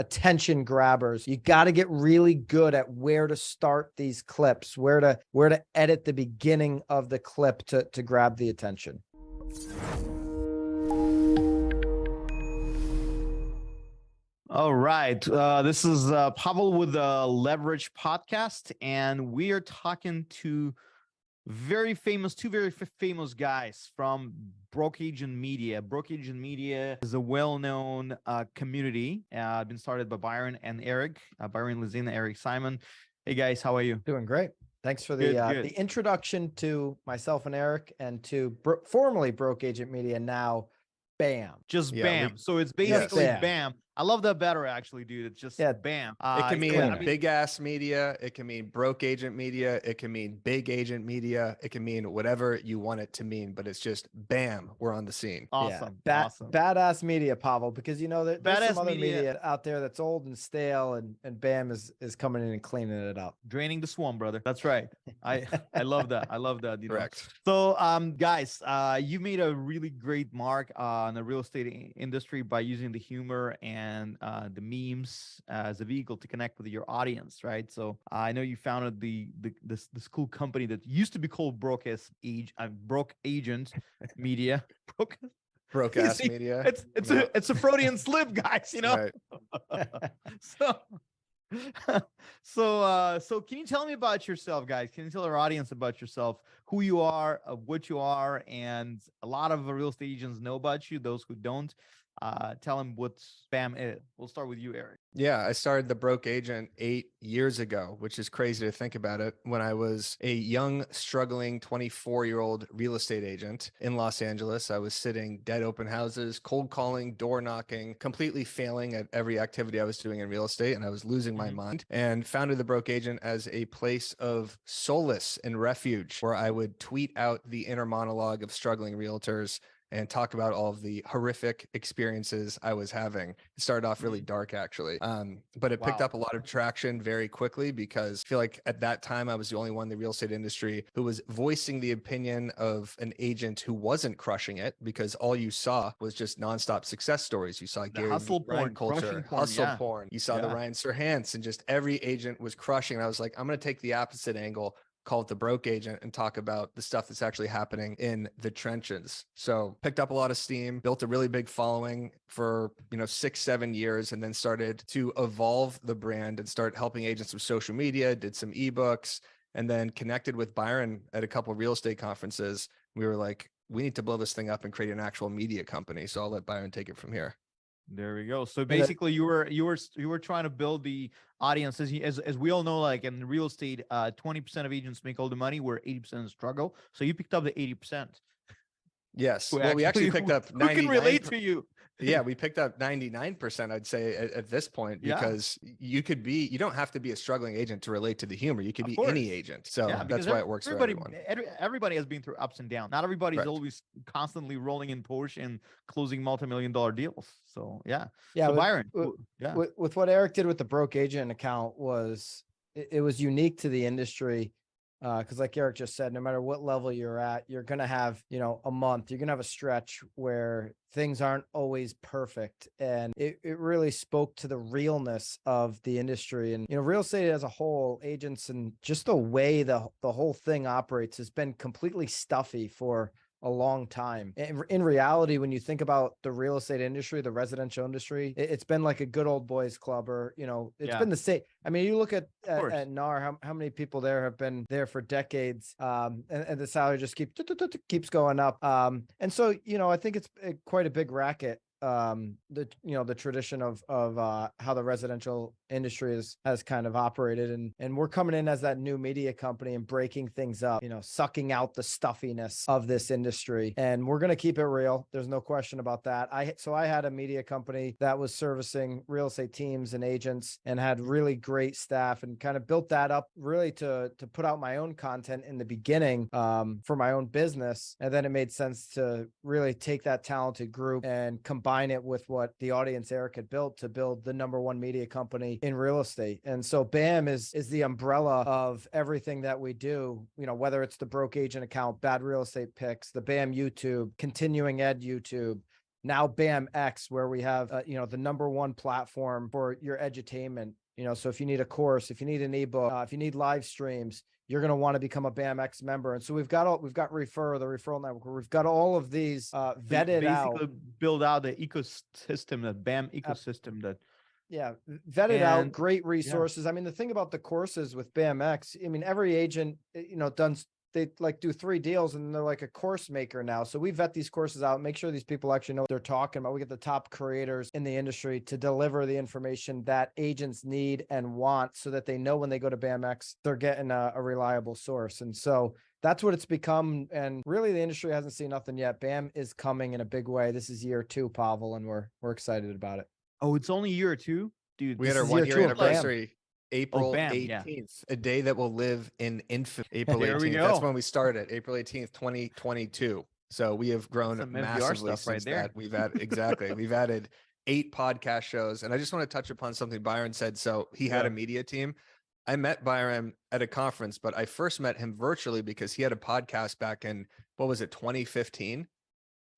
attention grabbers. You got to get really good at where to start these clips, where to edit the beginning of the clip to grab the attention. All right. This is Pavel with the Leverage Podcast, and we are talking to two very famous guys from Broke Agent Media. Broke Agent Media is a well-known community, been started by Byron and Eric, Byron Lazina, Eric Simon. Hey guys, how are you? Doing great. Thanks for the introduction to myself and Eric, and to formerly Broke Agent Media, now BAM. Just BAM. So it's basically BAM. I love that better, actually, dude. It's just BAM. It can mean big ass media. It can mean broke agent media. It can mean big agent media. It can mean whatever you want it to mean, but it's just BAM. We're on the scene. Awesome. Awesome. Badass media, Pavel, because you know there's some other media out there that's old and stale, and BAM is coming in and cleaning it up. Draining the swamp, brother. That's right. I love that. I love that. Correct. So, guys, you made a really great mark on the real estate industry by using the humor and the memes as a vehicle to connect with your audience, right? So I know you founded this cool company that used to be called Broke Agent Media. Broke ass media. It's a Freudian slip, guys. You know. Right. So can you tell me about yourself, guys? Can you tell our audience about yourself, who you are, what you are? And a lot of real estate agents know about you. Those who don't, tell them what BAM is. We'll start with you, Eric. Yeah, I started the Broke Agent 8 years ago, which is crazy to think about it. When I was a young, struggling 24-year-old real estate agent in Los Angeles, I was sitting dead open houses, cold calling, door knocking, completely failing at every activity I was doing in real estate, and I was losing my mind, and founded the Broke Agent as a place of solace and refuge, where I would tweet out the inner monologue of struggling realtors and talk about all of the horrific experiences I was having. It started off really dark, actually. But it picked up a lot of traction very quickly, because I feel like at that time, I was the only one in the real estate industry who was voicing the opinion of an agent who wasn't crushing it, because all you saw was just nonstop success stories. You saw Gary hustle porn culture, porn. You saw the Ryan Serhants, and just every agent was crushing. And I was like, I'm going to take the opposite angle, call it the Broke Agent, and talk about the stuff that's actually happening in the trenches. So picked up a lot of steam, built a really big following for 6-7 years, and then started to evolve the brand and start helping agents with social media, did some ebooks, and then connected with Byron at a couple of real estate conferences. We were like, we need to blow this thing up and create an actual media company. So I'll let Byron take it from here. There we go. So basically, you were trying to build the audience, as we all know, like in real estate, 20% of agents make all the money, where 80% struggle. So you picked up the 80%. Yes. Well, we actually picked up 99%. Who can relate to you? Yeah, we picked up 99%, I'd say, at this point, because you don't have to be a struggling agent to relate to the humor. You could be any agent. So that's why it works for everyone. Everybody has been through ups and downs. Not everybody's always constantly rolling in Porsche and closing multi-million-dollar deals. So So Byron, with what Eric did with the Broke Agent account, it was unique to the industry. Because like Eric just said, no matter what level you're at, you're going to have, a month, you're going to have a stretch where things aren't always perfect. And it really spoke to the realness of the industry. And, real estate as a whole, agents, and just the way the whole thing operates has been completely stuffy for a long time. In reality, when you think about the real estate industry, the residential industry, it's been like a good old boys club, or, it's been the same. I mean, you look at NAR, how many people there have been there for decades, and the salary just keeps going up. And so, I think it's quite a big racket. The tradition of how the residential industry has kind of operated, and we're coming in as that new media company and breaking things up, sucking out the stuffiness of this industry, and we're going to keep it real. There's no question about that. I had a media company that was servicing real estate teams and agents, and had really great staff, and kind of built that up really to put out my own content in the beginning, for my own business. And then it made sense to really take that talented group and combine it with what the audience Eric had built to build the #1 media company in real estate. And so BAM is the umbrella of everything that we do, whether it's the Broke Agent account, Bad Real Estate Picks, the BAM YouTube, Continuing Ed YouTube, Now BAMX, where we have, the #1 platform for your edutainment. So if you need a course, if you need an ebook, if you need live streams, you're going to want to become a BAMX member. And so we've got the referral network. We've got all of these vetted out. Basically build out the ecosystem, the BAM ecosystem that. Yeah, vetted out, great resources. I mean, the thing about the courses with BAMX, I mean, every agent, they like do 3 deals and they're like a course maker now. So we vet these courses out, make sure these people actually know what they're talking about. We get the top creators in the industry to deliver the information that agents need and want, so that they know when they go to BAMX, they're getting a reliable source. And so that's what it's become. And really, the industry hasn't seen nothing yet. BAM is coming in a big way. This is year 2, Pavel, and we're excited about it. Oh, it's only year 2, dude. We had our 1-year anniversary. April 18th, a day that will live in infamy. April 18th. That's when we started. April 18th, 2022. So we have grown massively since that. We've added we've added 8 podcast shows. And I just want to touch upon something Byron said. So he had a media team. I met Byron at a conference, but I first met him virtually because he had a podcast back in, 2015?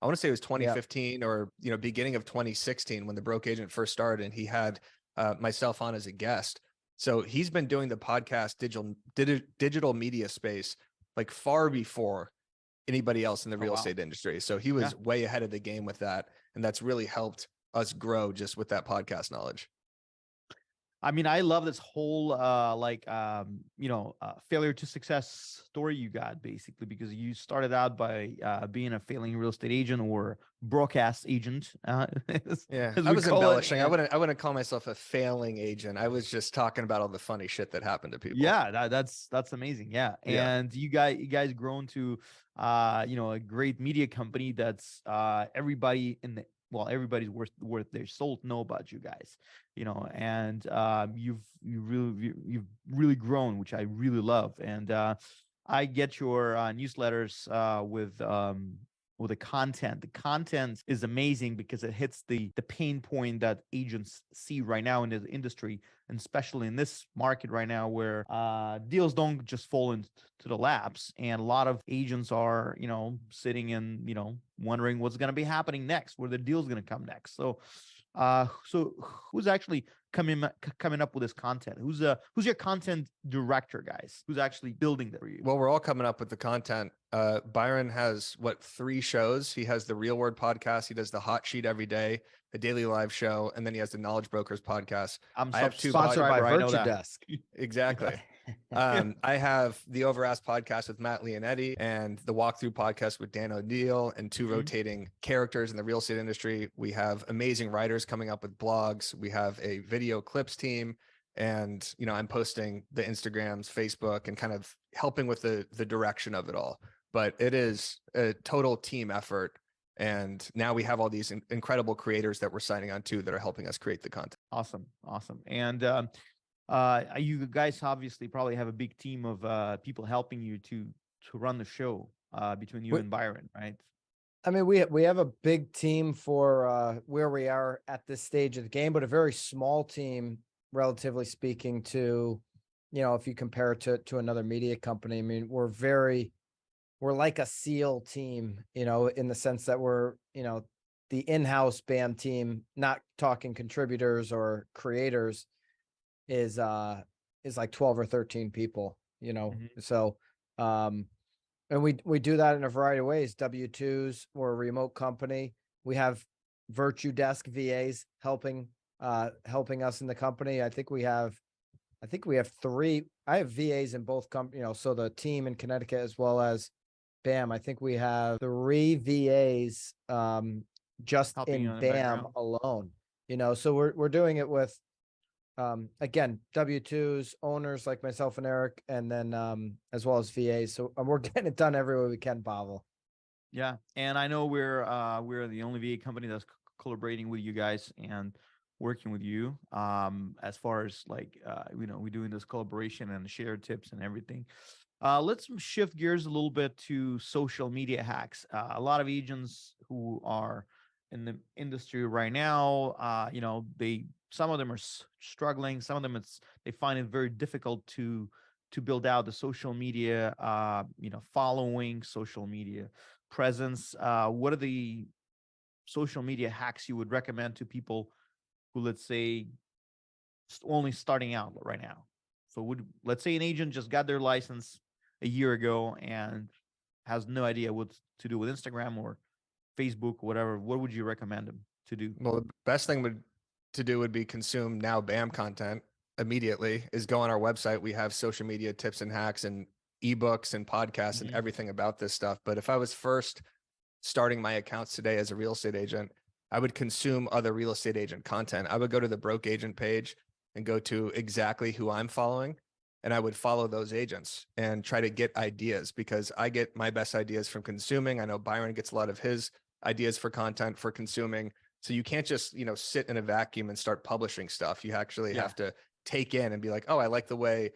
I want to say it was 2015 or, beginning of 2016 when the Broke Agent first started, and he had myself on as a guest. So he's been doing the podcast digital media space like far before anybody else in the real estate industry. So he was way ahead of the game with that. And that's really helped us grow just with that podcast knowledge. I mean, I love this whole failure to success story you got, basically, because you started out by being a failing real estate agent or broadcast agent. I was embellishing. I wouldn't call myself a failing agent. I was just talking about all the funny shit that happened to people. Yeah, that's amazing. Yeah. And you guys grown to a great media company that's everybody's worth their salt know about you guys, and you've really grown, which I really love. And I get your newsletters with the content. The content is amazing because it hits the pain point that agents see right now in the industry, and especially in this market right now, where deals don't just fall into the laps, and a lot of agents are sitting and wondering what's going to be happening next, where the deal's going to come next. So who's actually coming up with this content? Who's your content director, guys? Who's actually building that for you? Well, we're all coming up with the content. Byron has 3 shows. He has the Real Word podcast. He does the Hot Sheet every day, the Daily Live show, and then he has the Knowledge Brokers podcast. I have 2 sponsored by Virtudesk. Exactly. I have the Overask podcast with Matt Leonetti and the Walkthrough podcast with Dan O'Neill, and 2 rotating characters in the real estate industry. We have amazing writers coming up with blogs. We have a video clips team, and I'm posting the Instagrams, Facebook, and kind of helping with the direction of it all. But it is a total team effort. And now we have all these incredible creators that we're signing on to that are helping us create the content. Awesome. And you guys obviously probably have a big team of people helping you to run the show between you and Byron, right? I mean, we have a big team for where we are at this stage of the game, but a very small team, relatively speaking, to, if you compare it to another media company. I mean, we're like a SEAL team, in the sense that we're, the in-house BAM team, not talking contributors or creators, is like 12 or 13 people, So, and we do that in a variety of ways. W-2s, we're a remote company. We have Virtudesk VAs helping us in the company. I think we have 3. I have VAs in both companies, so the team in Connecticut as well as BAM. I think we have 3 VAs just helping in BAM alone. So we're doing it with again, W-2s, owners like myself and Eric, and then as well as VAs. So we're getting it done every way we can, Pavel. Yeah, and I know we're the only VA company that's collaborating with you guys and working with you as far as we're doing this collaboration and share tips and everything. Let's shift gears a little bit to social media hacks. A lot of agents who are in the industry right now, some of them are struggling. Some of them they find it very difficult to build out the social media, following, social media presence. What are social media hacks you would recommend to people who, let's say, only starting out right now? So let's say an agent just got their license a year ago and has no idea what to do with Instagram or Facebook or whatever. What would you recommend them to do? Well, the best thing to do would be consume Now BAM content immediately. Is go on our website. We have social media tips and hacks and ebooks and podcasts and everything about this stuff. But if I was first starting my accounts today as a real estate agent, I would consume other real estate agent content. I would go to the broke agent page and go to exactly who I'm following. And I would follow those agents and try to get ideas, because I get my best ideas from consuming. I know Byron gets a lot of his ideas for content for consuming. So you can't just, sit in a vacuum and start publishing stuff. You actually have to take in and be like, oh, I like the way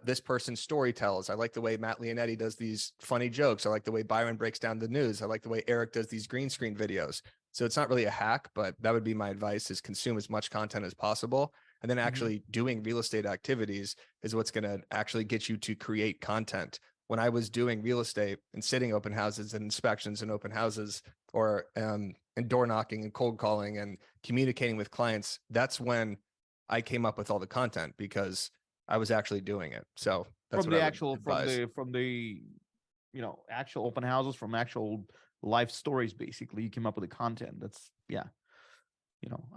this person's story tells. I like the way Matt Leonetti does these funny jokes. I like the way Byron breaks down the news. I like the way Eric does these green screen videos. So it's not really a hack, but that would be my advice, is consume as much content as possible. And then actually doing real estate activities is what's going to actually get you to create content. When I was doing real estate and sitting open houses and inspections and open houses, or and door knocking and cold calling and communicating with clients, that's when I came up with all the content, because I was actually doing it. So that's From what the I would actual, advise. from the, actual open houses, from actual life stories, basically, you came up with the content. That's,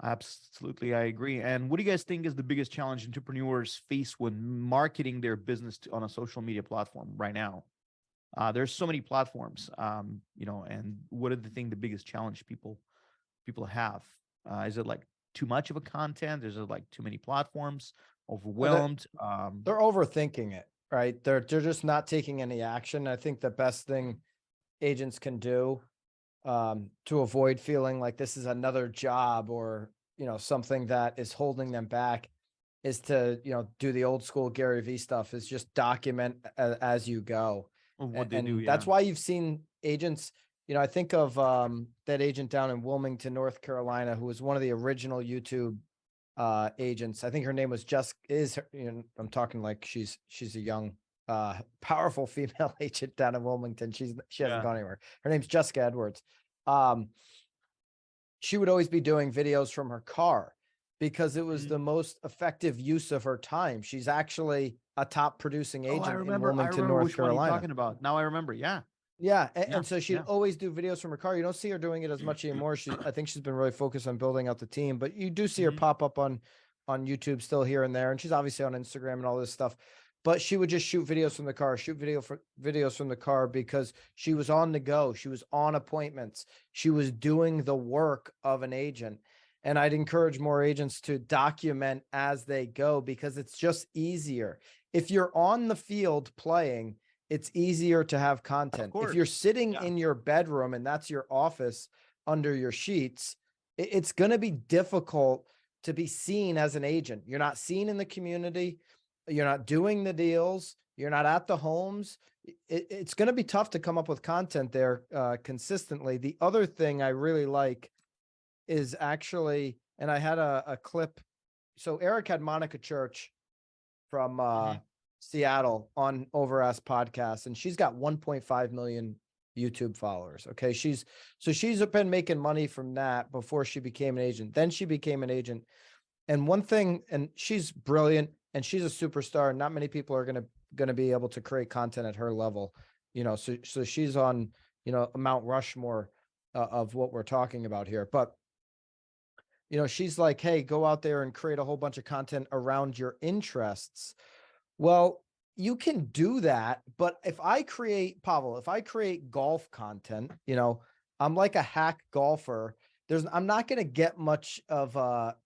absolutely, I agree. And what do you guys think is the biggest challenge entrepreneurs face when marketing their business on a social media platform right now? There's so many platforms, and what do they think the biggest challenge people have? Is it like too much of a content? Is it like too many platforms? Overwhelmed? They're overthinking it, right? They're just not taking any action. I think the best thing agents can do to avoid feeling like this is another job or, something that is holding them back is to, do the old school Gary Vee stuff, is just document as you go. Of what they And do, that's why you've seen agents, I think of that agent down in Wilmington, North Carolina, who was one of the original YouTube agents. I think her name was I'm talking like she's a young powerful female agent down in Wilmington. She hasn't gone anywhere. Her name's Jessica Edwards. She would always be doing videos from her car because it was the most effective use of her time. She's actually a top producing agent in Wilmington, North which one Carolina. you're talking about. Now I remember. Yeah. Yeah. And so she'd always do videos from her car. You don't see her doing it as much anymore. I think she's been really focused on building out the team, but you do see her pop up on YouTube still here and there. And she's obviously on Instagram and all this stuff, but she would just shoot videos from the car, videos from the car, because she was on the go. She was on appointments. She was doing the work of an agent. And I'd encourage more agents to document as they go, because it's just easier. If you're on the field playing, it's easier to have content. If you're sitting in your bedroom and that's your office under your sheets, it's going to be difficult to be seen as an agent. You're not seen in the community. You're not doing the deals. You're not at the homes. It's going to be tough to come up with content there consistently. The other thing I really like is actually, and I had a clip. So Eric had Monica Church from Seattle on Overask podcast, and she's got 1.5 million YouTube followers. Okay. She's been making money from that before she became an agent. Then she became an agent. And one thing, and she's brilliant and she's a superstar. Not many people are going to be able to create content at her level, so she's on, a Mount Rushmore of what we're talking about here. But, she's like, hey, go out there and create a whole bunch of content around your interests. Well, you can do that, but if I create golf content, I'm like a hack golfer. I'm not going to get much of a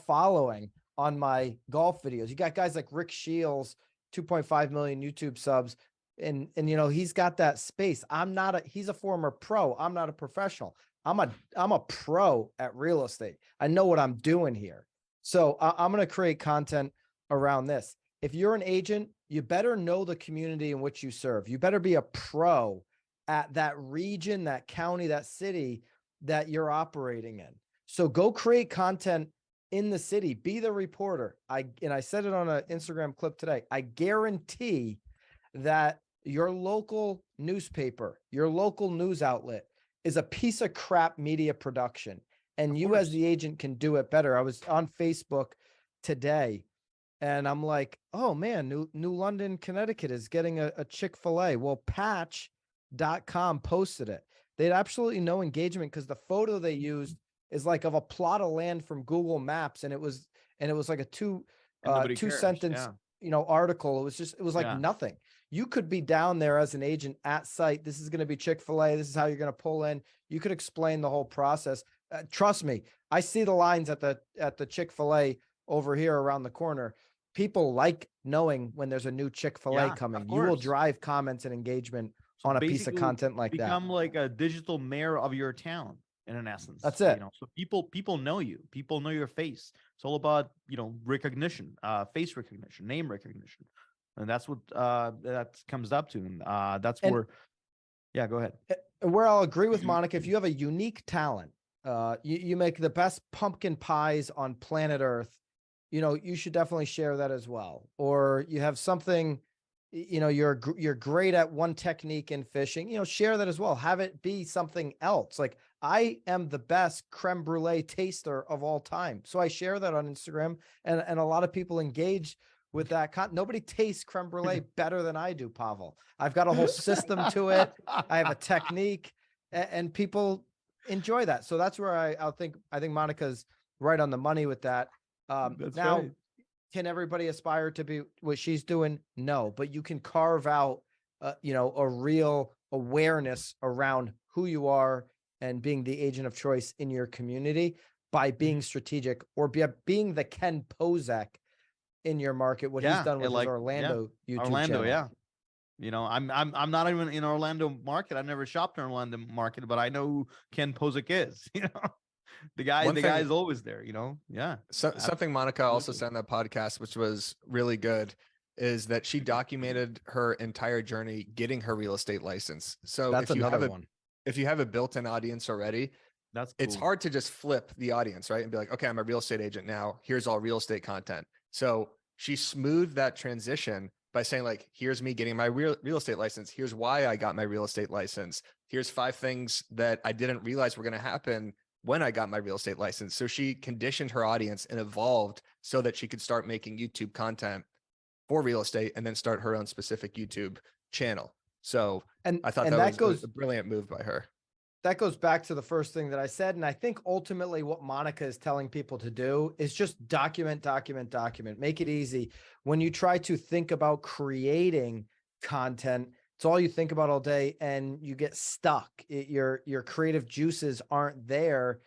following on my golf videos. You got guys like Rick Shields, 2.5 million YouTube subs. And he's got that space. He's a former pro. I'm not a professional. I'm a pro at real estate. I know what I'm doing here. So I'm going to create content around this. If you're an agent, you better know the community in which you serve. You better be a pro at that region, that county, that city that you're operating in. So go create content in the city. Be the reporter. I said it on an Instagram clip today. I guarantee that your local newspaper, your local news outlet is a piece of crap media production. And Of you as course. the agent can do it better. I was on Facebook today and I'm like, oh man, New London, Connecticut is getting a Chick-fil-A. Well, Patch.com posted it. They had absolutely no engagement because the photo they used is like of a plot of land from Google Maps. And it was like a And nobody two cares. sentence, article. It was like Yeah. nothing. You could be down there as an agent at site. This is going to be Chick-fil-A. This is how you're going to pull in. You could explain the whole process. Trust me, I see the lines at the Chick-fil-A over here around the corner. People like knowing when there's a new Chick-fil-A Yeah, coming. of You will course. drive comments and engagement So on a piece of basically content like that. become like a digital mayor of your town in an essence. That's it. So people know you. People know your face. It's all about, recognition, face recognition, name recognition. And that's what that comes up to. And that's where, yeah, go ahead. Where I'll agree with Monica, if you have a unique talent, you make the best pumpkin pies on planet Earth, you should definitely share that as well. Or you have something, you're great at one technique in fishing, share that as well. Have it be something else. Like I am the best creme brulee taster of all time. So I share that on Instagram and a lot of people engage with that. Nobody tastes creme brulee better than I do, Pavel. I've got a whole system to it. I have a technique and people enjoy that. So that's where I think Monica's right on the money with that. That's Now, right. can everybody aspire to be what she's doing? No, but you can carve out, a real awareness around who you are and being the agent of choice in your community by being strategic or being the Ken Pozak in your market. What he's done with his Orlando YouTube channel. I'm not even in Orlando market. I've never shopped in Orlando market, but I know who Ken Pozak is. The guy is always there. Yeah. So, something Monica also said in that podcast, which was really good, is that she documented her entire journey getting her real estate license. So that's another one. If you have a built-in audience already, that's cool. It's hard to just flip the audience, right? And be like, okay, I'm a real estate agent now. Here's all real estate content. So she smoothed that transition by saying like, here's me getting my real estate license. Here's why I got my real estate license. Here's 5 things that I didn't realize were going to happen when I got my real estate license. So she conditioned her audience and evolved so that she could start making YouTube content for real estate and then start her own specific YouTube channel. So I thought that was a brilliant move by her. That goes back to the first thing that I said. And I think ultimately what Monica is telling people to do is just document, make it easy. When you try to think about creating content, it's all you think about all day and you get stuck. Your creative juices aren't there.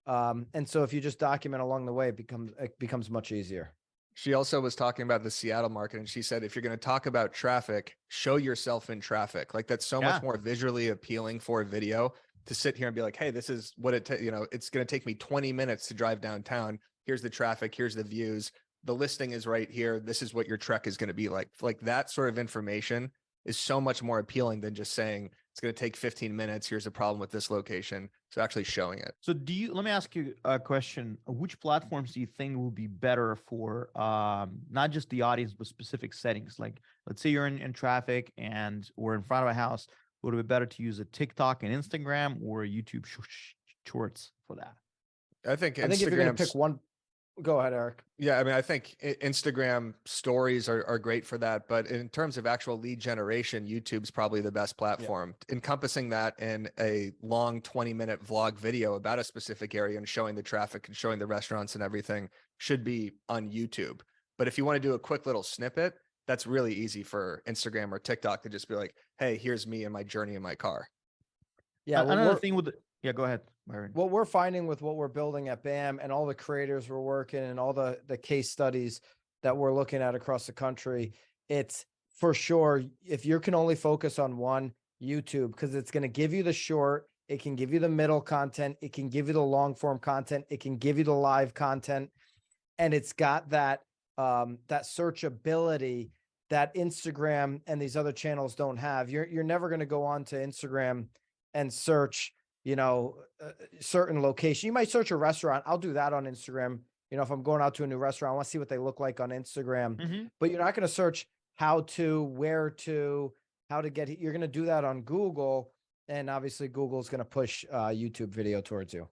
And so if you just document along the way, it becomes much easier. She also was talking about the Seattle market. And she said, if you're going to talk about traffic, show yourself in traffic. Like that's so much more visually appealing for a video to sit here and be like, hey, this is what it's going to take me 20 minutes to drive downtown. Here's the traffic. Here's the views. The listing is right here. This is what your trek is going to be like. Like that sort of information is so much more appealing than just saying it's going to take 15 minutes. Here's a problem with this location. So actually showing it. So let me ask you a question. Which platforms do you think will be better for not just the audience, but specific settings? Like let's say you're in traffic and we're in front of a house. Would it be better to use a TikTok and Instagram or a YouTube shorts for that? I think if you're going to pick one, go ahead, Eric. Yeah, I mean, I think Instagram stories are great for that. But in terms of actual lead generation, YouTube's probably the best platform. Yeah. Encompassing that in a long 20-minute vlog video about a specific area and showing the traffic and showing the restaurants and everything should be on YouTube. But if you want to do a quick little snippet, that's really easy for Instagram or TikTok to just be like, hey, here's me and my journey in my car. Yeah. Another thing go ahead, Myron. What we're finding with what we're building at BAM and all the creators we're working and all the case studies that we're looking at across the country, it's for sure, if you can only focus on one, YouTube, because it's going to give you the short, it can give you the middle content, it can give you the long form content, it can give you the live content, and it's got that searchability that Instagram and these other channels don't have. You're never going to go on to Instagram and search, certain location. You might search a restaurant. I'll do that on Instagram. If I'm going out to a new restaurant, I want to see what they look like on Instagram, but you're not going to search how to get, you're going to do that on Google. And obviously Google's going to push YouTube video towards you.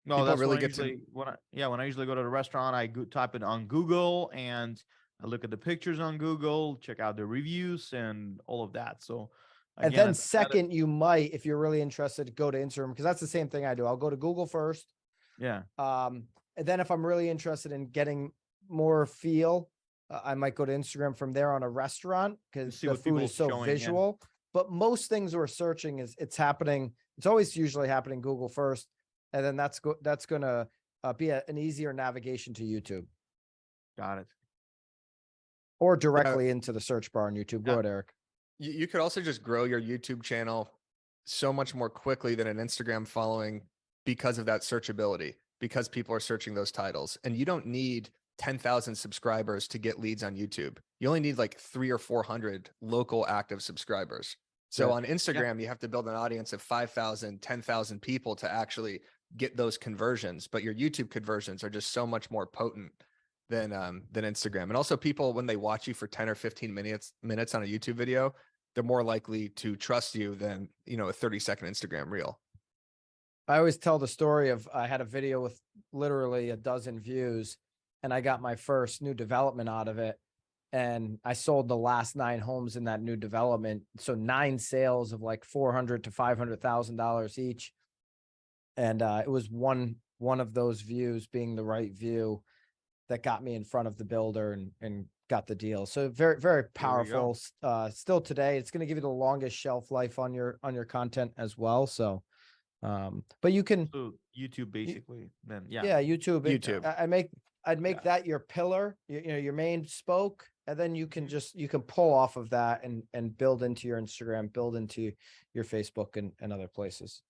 No, People that's really when I get to- usually when I usually go to the restaurant, I type it on Google and I look at the pictures on Google, check out the reviews and all of that. So And again, then second, you might, if you're really interested, go to Instagram, because that's the same thing I do. I'll go to Google first. yeah, And then if I'm really interested in getting more feel, I might go to Instagram from there on a restaurant, because see the what food people is so showing, yeah. visual. But most things we're searching it's happening. It's always usually happening Google first. And then that's going to be an easier navigation to YouTube, got it. or directly into the search bar on YouTube. Go Yeah. ahead, Eric. You could also just grow your YouTube channel so much more quickly than an Instagram following because of that searchability, because people are searching those titles. And you don't need 10,000 subscribers to get leads on YouTube. You only need like 300 or 400 local active subscribers. So Yeah. on Instagram, you have to build an audience of 5,000, 10,000 people to actually get those conversions. But your YouTube conversions are just so much more potent than Instagram. And also, people, when they watch you for 10 or 15 minutes on a YouTube video, they're more likely to trust you than, a 30-second Instagram reel. I always tell the story of, I had a video with literally a dozen views, and I got my first new development out of it. And I sold the last 9 homes in that new development. So 9 sales of like $400,000 to $500,000 each. And it was one of those views being the right view that got me in front of the builder and got the deal. So very, very powerful. Still today, it's going to give you the longest shelf life on your content as well. So, but you can, So YouTube basically, then yeah, YouTube. YouTube. I'd make that your pillar, your main spoke, and then you can you can pull off of that and build into your Instagram, build into your Facebook and other places.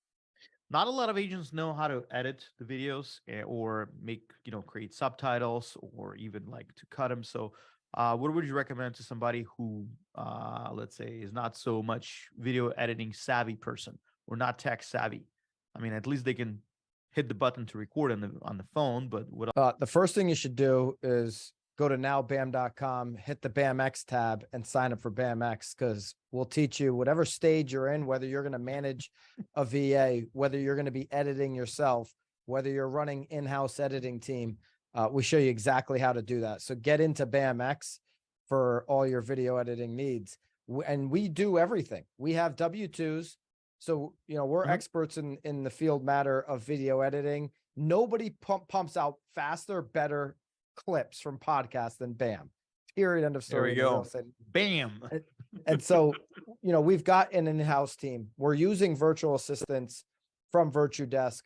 Not a lot of agents know how to edit the videos or make, create subtitles or even like to cut them. So what would you recommend to somebody who, let's say, is not so much video editing savvy person or not tech savvy? I mean, at least they can hit the button to record on the phone, but what The first thing you should do is go to nowbam.com, hit the BAMX tab, and sign up for BAMX, because we'll teach you whatever stage you're in, whether you're going to manage a VA, whether you're going to be editing yourself, whether you're running in-house editing team. We show you exactly how to do that. So get into BAMX for all your video editing needs. And we do everything. We have W-2s. So, we're experts in the field matter of video editing. Nobody pumps out faster, better clips from podcasts than BAM. Period. End of story. There we go. Bam. And so, we've got an in-house team. We're using virtual assistants from Virtudesk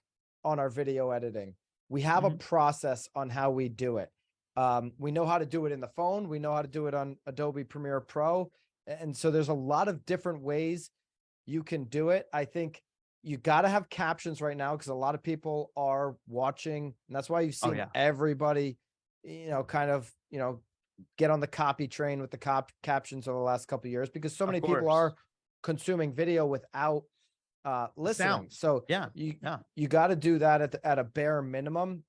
on our video editing. We have a process on how we do it. We know how to do it in the phone. We know how to do it on Adobe Premiere Pro. And so there's a lot of different ways you can do it. I think you got to have captions right now, because a lot of people are watching. And that's why you've seen everybody, kind of, get on the copy train with the captions over the last couple of years, because so many people are consuming video without listening. So you got to do that at a bare minimum.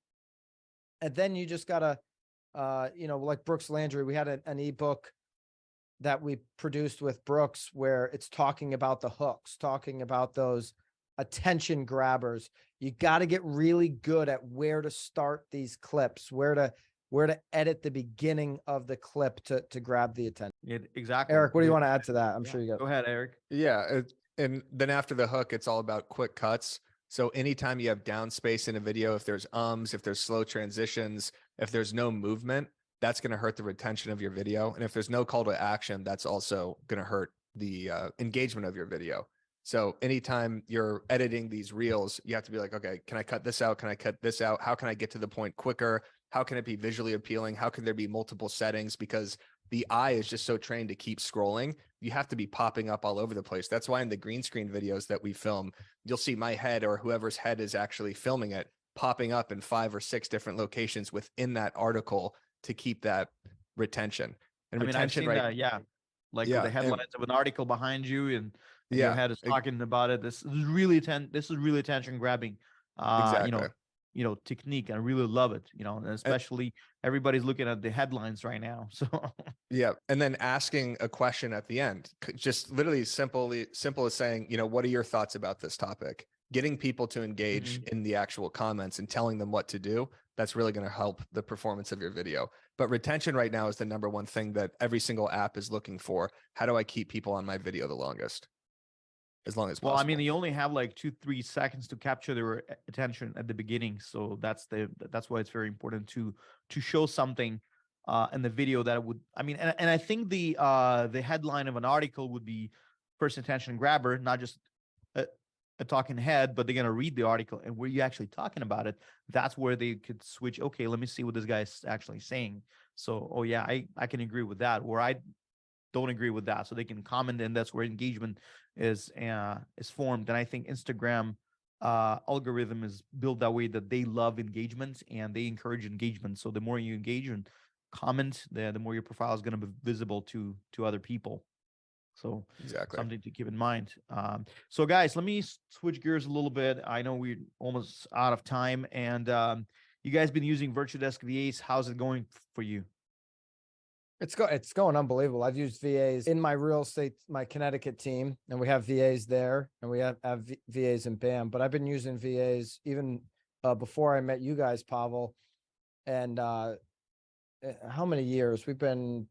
And then you just got to, like Brooks Landry, we had an ebook that we produced with Brooks, where it's talking about the hooks, talking about those attention grabbers. You got to get really good at where to start these clips, where to edit the beginning of the clip to grab the attention. Exactly. Eric, what do you want to add to that? I'm sure you got. Go ahead, Eric. Yeah. And then after the hook, it's all about quick cuts. So anytime you have downspace in a video, if there's if there's slow transitions, if there's no movement, that's going to hurt the retention of your video. And if there's no call to action, that's also going to hurt the engagement of your video. So anytime you're editing these reels, you have to be like, okay, can I cut this out? Can I cut this out? How can I get to the point quicker? How can it be visually appealing? How can there be multiple settings? Because the eye is just so trained to keep scrolling. You have to be popping up all over the place. That's why in the green screen videos that we film, you'll see my head or whoever's head is actually filming it popping up in 5 or 6 different locations within that article to keep that retention. And retention, right? Like the headlines of an article behind you, and your head is talking about it. This is really attention grabbing. Exactly. technique. I really love it, and especially everybody's looking at the headlines right now. So yeah. And then asking a question at the end, just literally simple as saying, what are your thoughts about this topic? Getting people to engage in the actual comments and telling them what to do. That's really going to help the performance of your video. But retention right now is the number one thing that every single app is looking for. How do I keep people on my video the longest? As long as possible. Well, I mean, you only have like 2-3 seconds to capture their attention at the beginning, so that's why it's very important to show something in the video that would. I mean, and I think the headline of an article would be first attention grabber, not just a talking head, but they're gonna read the article, and where you actually talking about it, that's where they could switch. Okay, let me see what this guy's actually saying. So, oh yeah, I can agree with that, or I don't agree with that, so they can comment, and that's where engagement is formed. And I think Instagram algorithm is built that way, that they love engagement and they encourage engagement. So the more you engage and comment, the more your profile is going to be visible to other people. So exactly, something to keep in mind. So guys, let me switch gears a little bit. I know we're almost out of time, and you guys been using Virtudesk VAs. How's it going for you? It's going unbelievable. I've used VAs in my real estate, my Connecticut team, and we have VAs there, and we have VAs in BAM. But I've been using VAs even before I met you guys, Pavel. And how many years? We've been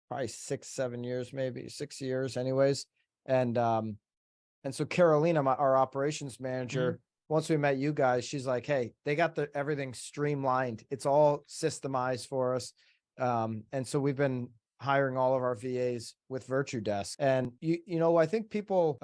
probably 6-7 years, maybe 6 years, anyways. And so Carolina, our operations manager, once we met you guys, she's like, "Hey, they got everything streamlined. It's all systemized for us." And so we've been hiring all of our VAs with Virtudesk. And I think people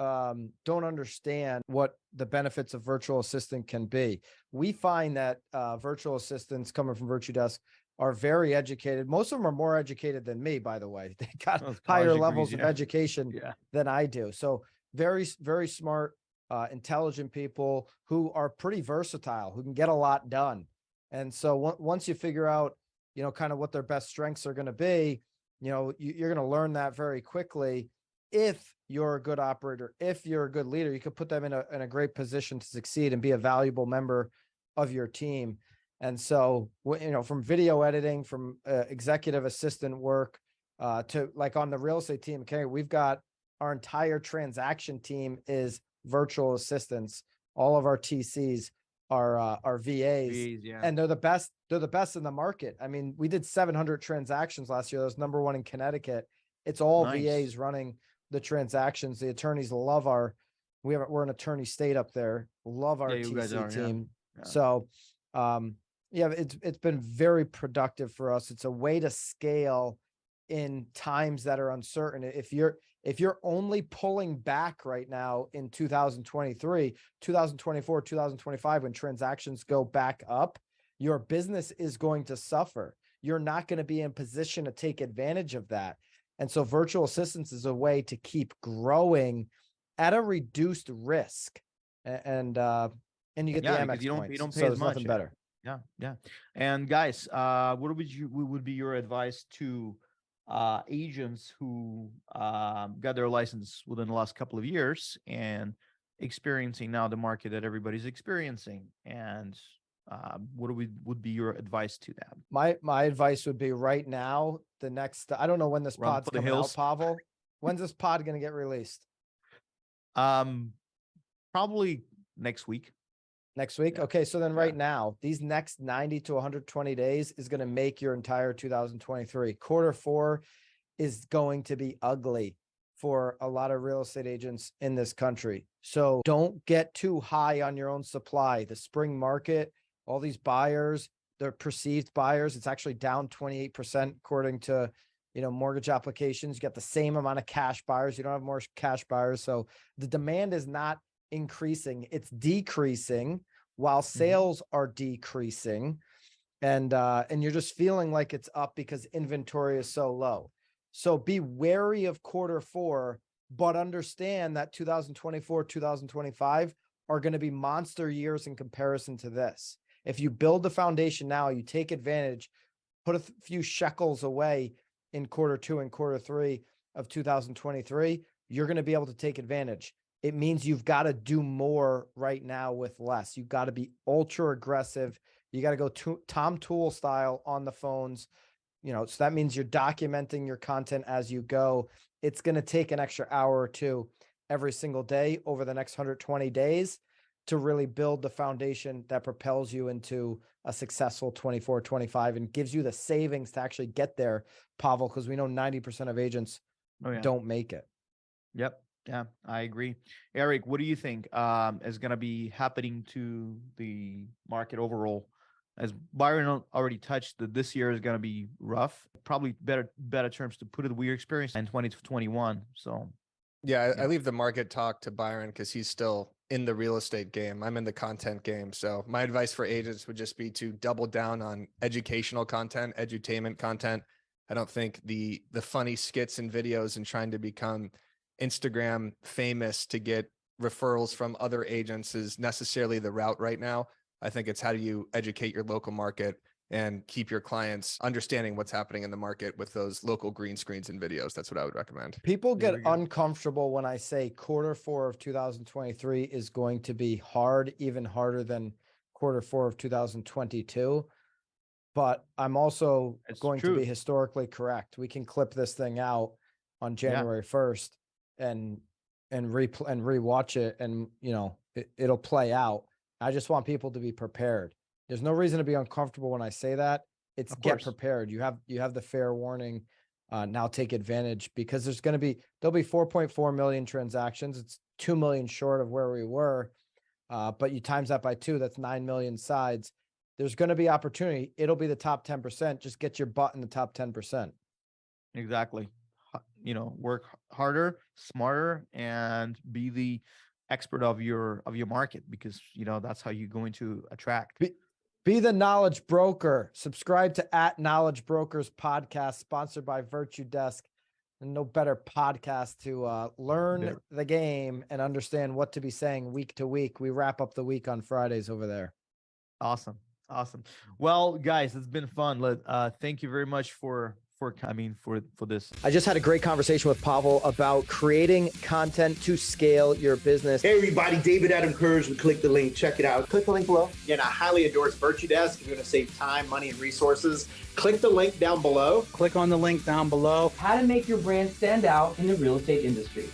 don't understand what the benefits of virtual assistant can be. We find that virtual assistants coming from Virtudesk are very educated. Most of them are more educated than me, by the way. They got higher levels of education than I do. So very, very smart, intelligent people who are pretty versatile, who can get a lot done. And so once you figure out kind of what their best strengths are going to be, you're going to learn that very quickly. If you're a good operator, if you're a good leader, you could put them in a great position to succeed and be a valuable member of your team. And so, from video editing, from executive assistant work, to like on the real estate team, okay, we've got our entire transaction team is virtual assistants. All of our TCs are VAs, and they're the best. They're the best in the market. I mean, we did 700 transactions last year. That was number 1 in Connecticut. It's all VAs running the transactions. The attorneys love we're an attorney state up there. Love our TC team. Yeah. So, it's been very productive for us. It's a way to scale in times that are uncertain. If you're only pulling back right now in 2023, 2024, 2025, when transactions go back up, your business is going to suffer. You're not going to be in position to take advantage of that. And so virtual assistants is a way to keep growing at a reduced risk. And you get the Amex you points. don't pay so as there's much. Nothing better. Yeah. And guys, what would be your advice to agents who got their license within the last couple of years and experiencing now the market that everybody's experiencing? And what would be your advice to them? My advice would be right now, I don't know when this pod's coming out, Pavel. When's this pod going to get released? Probably next week. Next week? Yeah. Okay, so then right now, these next 90 to 120 days is going to make your entire 2023. Quarter 4 is going to be ugly for a lot of real estate agents in this country. So don't get too high on your own supply. The spring market, all these buyers, they're perceived buyers. It's actually down 28% according to, mortgage applications. You got the same amount of cash buyers. You don't have more cash buyers. So the demand is not increasing, it's decreasing while sales are decreasing. And you're just feeling like it's up because inventory is so low. So be wary of quarter 4, but understand that 2024, 2025 are going to be monster years in comparison to this. If you build the foundation now, you take advantage, put a few shekels away in quarter 2 and quarter 3 of 2023, you're going to be able to take advantage. it means you've got to do more right now with less. You've got to be ultra aggressive. You got to go Tom Tool style on the phones. So that means you're documenting your content as you go. It's going to take an extra hour or two every single day over the next 120 days to really build the foundation that propels you into a successful 24, 25 and gives you the savings to actually get there, Pavel, because we know 90% of agents don't make it. Yep. Yeah, I agree. Eric, what do you think is going to be happening to the market overall? As Byron already touched, that this year is going to be rough. Probably better terms to put it, we experienced in 2021. So yeah, I leave the market talk to Byron because he's still in the real estate game. I'm in the content game. So my advice for agents would just be to double down on educational content, edutainment content. I don't think the funny skits and videos and trying to become Instagram famous to get referrals from other agents is necessarily the route right now. I think it's how do you educate your local market and keep your clients understanding what's happening in the market with those local green screens and videos. That's what I would recommend. People get uncomfortable when I say Q4 of 2023 is going to be hard, even harder than Q4 of 2022. But I'm also going to be historically correct. We can clip this thing out on January 1st and rewatch it, and it'll play out. I just want people to be prepared. There's no reason to be uncomfortable when I say that. It's get prepared. You have the fair warning. Now take advantage, because there'll be 4.4 million transactions. It's 2 million short of where we were. But you times that by 2, that's 9 million sides. There's going to be opportunity. It'll be the top 10%. Just get your butt in the top 10%. Exactly. Work harder, smarter, and be the expert of your market, because that's how you're going to attract. Be the knowledge broker. Subscribe to @KnowledgeBrokers podcast, sponsored by Virtudesk. And no better podcast to learn the game and understand what to be saying week to week. We wrap up the week on Fridays over there. Awesome. Well, guys, it's been fun. Thank you very much for coming for this. I just had a great conversation with Pavel about creating content to scale your business. Hey everybody, David Adam Kurz with Click the Link. Check it out. Click the link below. Again, I highly endorse Virtudesk. If you're going to save time, money, and resources, click the link down below. Click on the link down below. How to make your brand stand out in the real estate industry.